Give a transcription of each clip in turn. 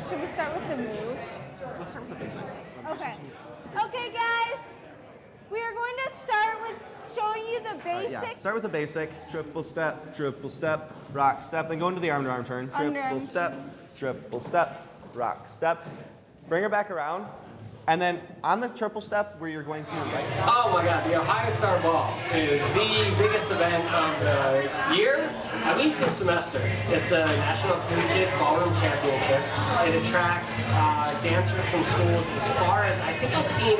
should we start with the move? Let's start with the basic. Okay. Okay, guys. We are going to start with showing you the basic. Yeah. Start with the basic. Triple step, rock step. Then go into the arm-to-arm turn. Triple step, rock step. Bring her back around. And then on this triple step where you're going to right. Oh my God, the Ohio Star Ball is the biggest event of the year, at least this semester. It's the National Collegiate Ballroom Championship. It attracts dancers from schools as far as, I think I've seen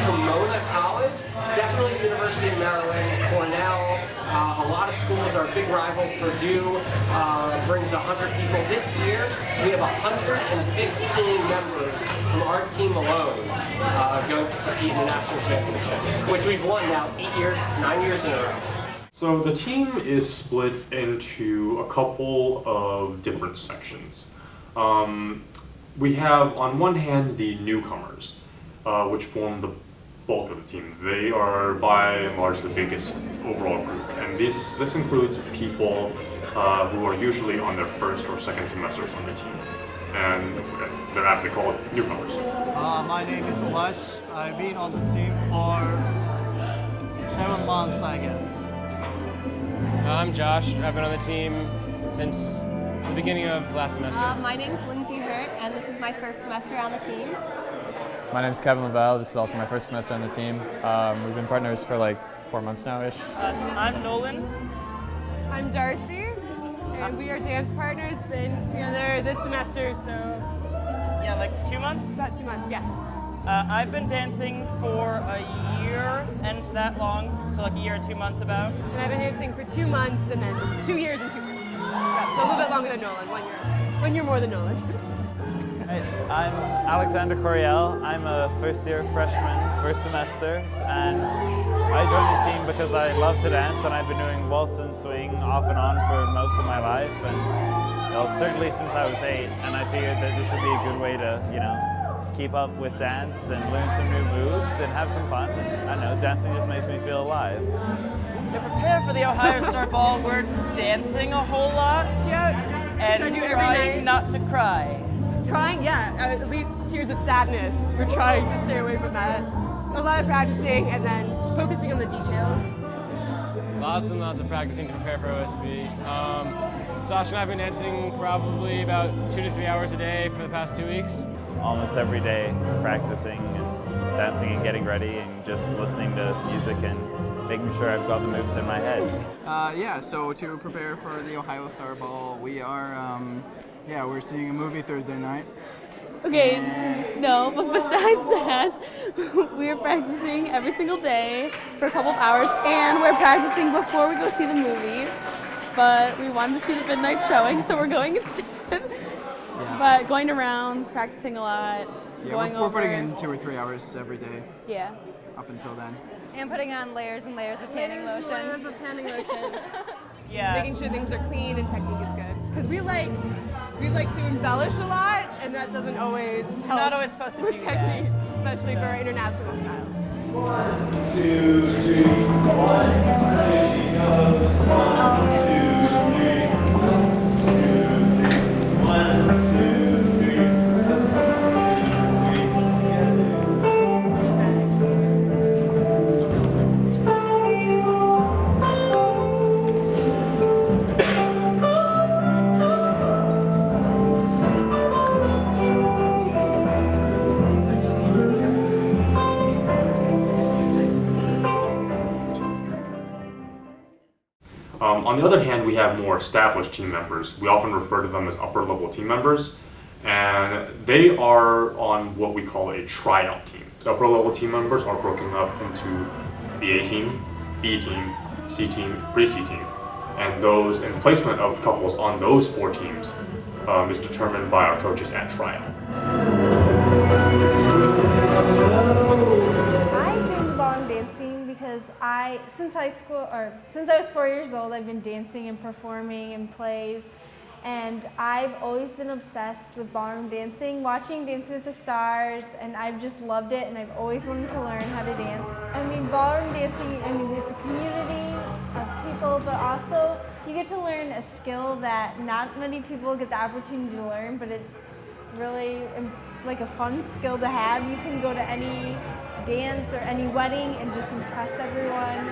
Pomona College, definitely the University of Maryland, Cornell, a lot of schools. Our big rival, Purdue, brings 100 people. This year, we have 115 members from our team alone going to compete in the national championship, which we've won now 9 years in a row. So the team is split into a couple of different sections. We have on one hand the newcomers, which form the bulk of the team. They are by and large the biggest overall group, and this includes people who are usually on their first or second semesters on the team, and they're aptly called newcomers. My name is Ulash. I've been on the team for 7 months, I guess. I'm Josh. I've been on the team since the beginning of last semester. My name is Lindsay Hurt, and this is my first semester on the team. My name is Kevin Lavelle. This is also my first semester on the team. We've been partners for like 4 months now-ish. I'm Nolan. I'm Darcy, and we are dance partners. Been together this semester, so Yeah, like 2 months. about 2 months. Yes. I've been dancing for a year and that long, so like a year and 2 months about. And I've been dancing for 2 months, and then 2 years and 2 months. Yeah, so a little bit longer than Nolan. 1 year. 1 year more than Nolan. Hey, I'm Alexander Coriel. I'm a first-year freshman, first semester, and I joined the team because I love to dance, and I've been doing waltz and swing off and on for most of my life, and well, certainly since I was 8. And I figured that this would be a good way to, keep up with dance and learn some new moves and have some fun. And I don't know, dancing just makes me feel alive. To prepare for the Ohio Star Ball, we're dancing a whole lot and Try to do every trying night. not to cry. Crying, yeah, at least tears of sadness. We're trying to stay away from that. A lot of practicing and then focusing on the details. Lots and lots of practicing to prepare for OSB. Sasha and I have been dancing probably about 2 to 3 hours a day for the past 2 weeks. Almost every day, practicing and dancing and getting ready and just listening to music and making sure I've got the moves in my head. So to prepare for the Ohio Star Ball, we are, we're seeing a movie Thursday night. Okay, no, but besides that, we're practicing every single day for a couple of hours, and we're practicing before we go see the movie. But we wanted to see the midnight showing, so we're going instead. Yeah. But going to rounds, practicing a lot, going we're putting in 2 or 3 hours every day Yeah. up until then. And putting on layers and layers of tanning lotion. Layers of tanning lotion. Yeah. Making sure things are clean and technique is good. Because we like to embellish a lot, and that doesn't always help. We're not always supposed to with do technique, especially for our international styles. 1, 2, 3, 1, ready, go. 1, 2, 3, 1, 2, 3, On the other hand, we have more established team members. We often refer to them as upper-level team members, and they are on what we call a tryout team. The upper-level team members are broken up into the A team, B team, C team, pre-C team, and the placement of couples on those 4 teams is determined by our coaches at tryout. I joined the ballroom dancing because since high school, or since I was 4 years old, I've been dancing and performing in plays, and I've always been obsessed with ballroom dancing, watching Dancing with the Stars, and I've just loved it, and I've always wanted to learn how to dance. I mean, ballroom dancing, it's a community of people, but also you get to learn a skill that not many people get the opportunity to learn, but it's really like a fun skill to have. You can go to any dance or any wedding and just impress everyone.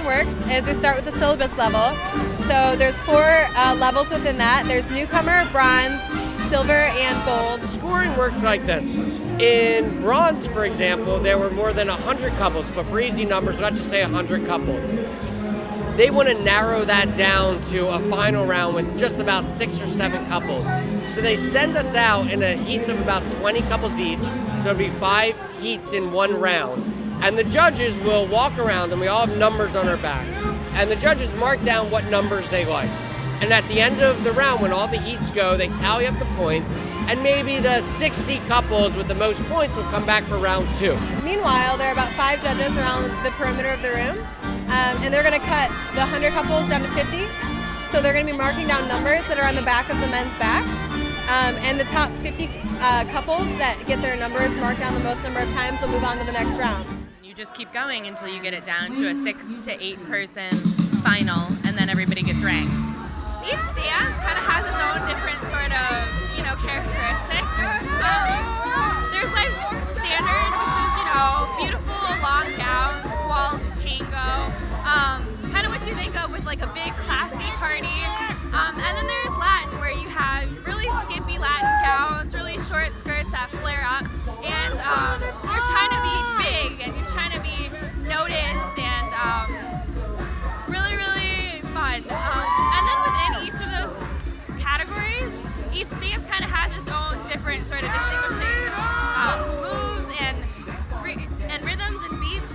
Works is we start with the syllabus level. So there's 4 levels within that. There's newcomer, bronze, silver, and gold. Scoring works like this. In bronze, for example, there were more than 100 couples, but for easy numbers, let's just say 100 couples. They want to narrow that down to a final round with just about 6 or 7 couples. So they send us out in a heats of about 20 couples each, so it'll be 5 heats in one round. And the judges will walk around, and we all have numbers on our back. And the judges mark down what numbers they like. And at the end of the round, when all the heats go, they tally up the points, and maybe the 60 couples with the most points will come back for round 2. Meanwhile, there are about 5 judges around the perimeter of the room, and they're going to cut the 100 couples down to 50. So they're going to be marking down numbers that are on the back of the men's back. And the top 50 couples that get their numbers marked down the most number of times will move on to the next round. Just keep going until you get it down to a 6 to 8 person final, and then everybody gets ranked. Each dance kind of has its own different sort of, characteristics. There's like standard, which is, beautiful long gowns, waltz, tango, kind of what you think of with like a big classy party. And then there's Latin, where you have really skimpy Latin gowns, really short skirts that flare up, and you're trying to be big and you're trying to be noticed and really, really fun. And then within each of those categories, each dance kind of has its own different sort of distinguishing moves and rhythms and beats.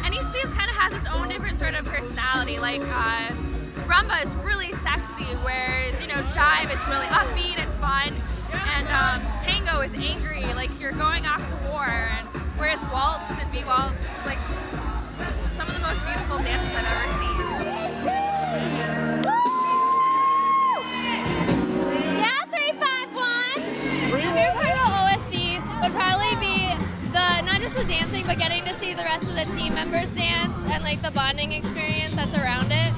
And each dance kind of has its own different sort of personality. Like rumba is really sexy, whereas jive is really upbeat and fun, and tango is angry, like you're going off to war. And whereas waltz and V-waltz, it's like some of the most beautiful dances I've ever seen. Yeah, 3-5-1. My favorite part about OSB would probably be not just the dancing, but getting to see the rest of the team members dance and like the bonding experience that's around it.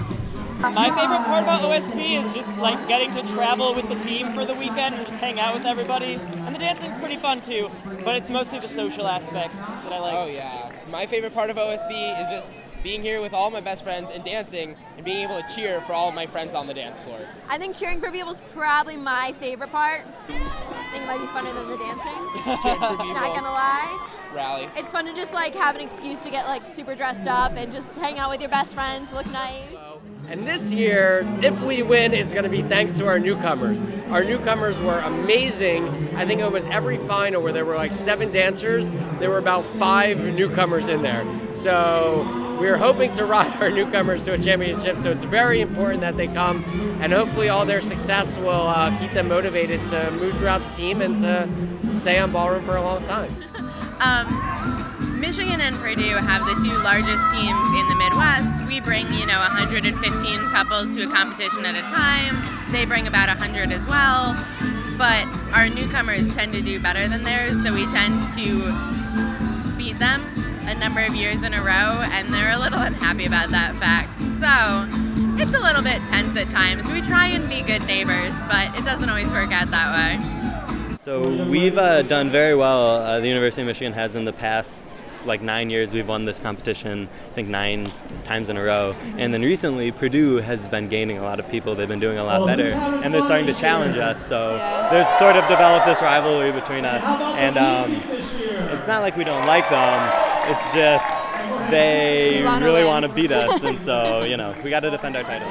My favorite part about OSB is just like getting to travel with the team for the weekend and just hang out with everybody. And the dancing's pretty fun too, but it's mostly the social aspect that I like. Oh yeah, my favorite part of OSB is just being here with all my best friends and dancing and being able to cheer for all of my friends on the dance floor. I think cheering for people is probably my favorite part. I think it might be funner than the dancing. Cheering for people. Not gonna lie. Rally. It's fun to just like have an excuse to get like super dressed up and just hang out with your best friends, look nice. And this year, if we win, it's going to be thanks to our newcomers. Our newcomers were amazing. I think it was every final where there were like 7 dancers, there were about 5 newcomers in there. So we're hoping to ride our newcomers to a championship, so it's very important that they come, and hopefully all their success will keep them motivated to move throughout the team and to stay on ballroom for a long time. Michigan and Purdue have the two largest teams in the Midwest. We bring, 115 couples to a competition at a time. They bring about 100 as well. But our newcomers tend to do better than theirs, so we tend to beat them a number of years in a row, and they're a little unhappy about that fact. So it's a little bit tense at times. We try and be good neighbors, but it doesn't always work out that way. So we've done very well. The University of Michigan has in the past 9 years. We've won this competition, I think 9 times in a row. And then recently, Purdue has been gaining a lot of people. They've been doing a lot better, and they're starting to challenge us. So there's sort of developed this rivalry between us. And it's not like we don't like them. It's just they really want to beat us, and so we got to defend our title.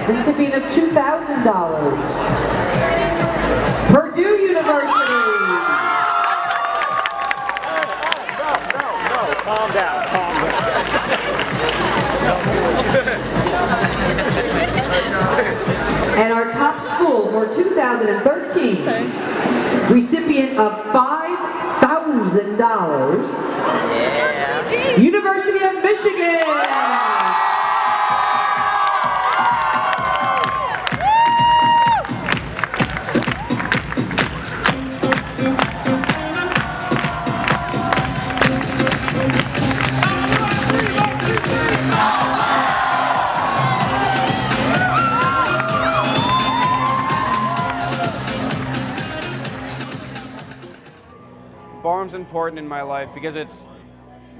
Recipient of $2,000, Purdue University. No, calm down. And our top school for 2013, recipient of $5,000, University of Michigan. Ballroom's important in my life because it's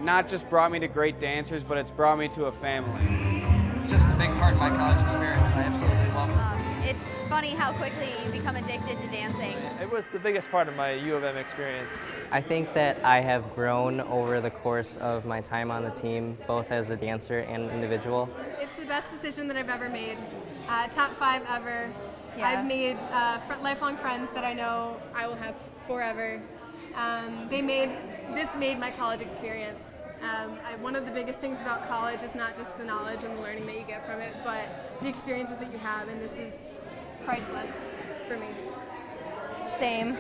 not just brought me to great dancers, but it's brought me to a family. Just a big part of my college experience. I absolutely love it. It's funny how quickly you become addicted to dancing. It was the biggest part of my U of M experience. I think that I have grown over the course of my time on the team, both as a dancer and an individual. It's the best decision that I've ever made. Top 5 ever. Yeah. I've made lifelong friends that I know I will have forever. This made my college experience. One of the biggest things about college is not just the knowledge and the learning that you get from it, but the experiences that you have, and this is priceless for me. Same.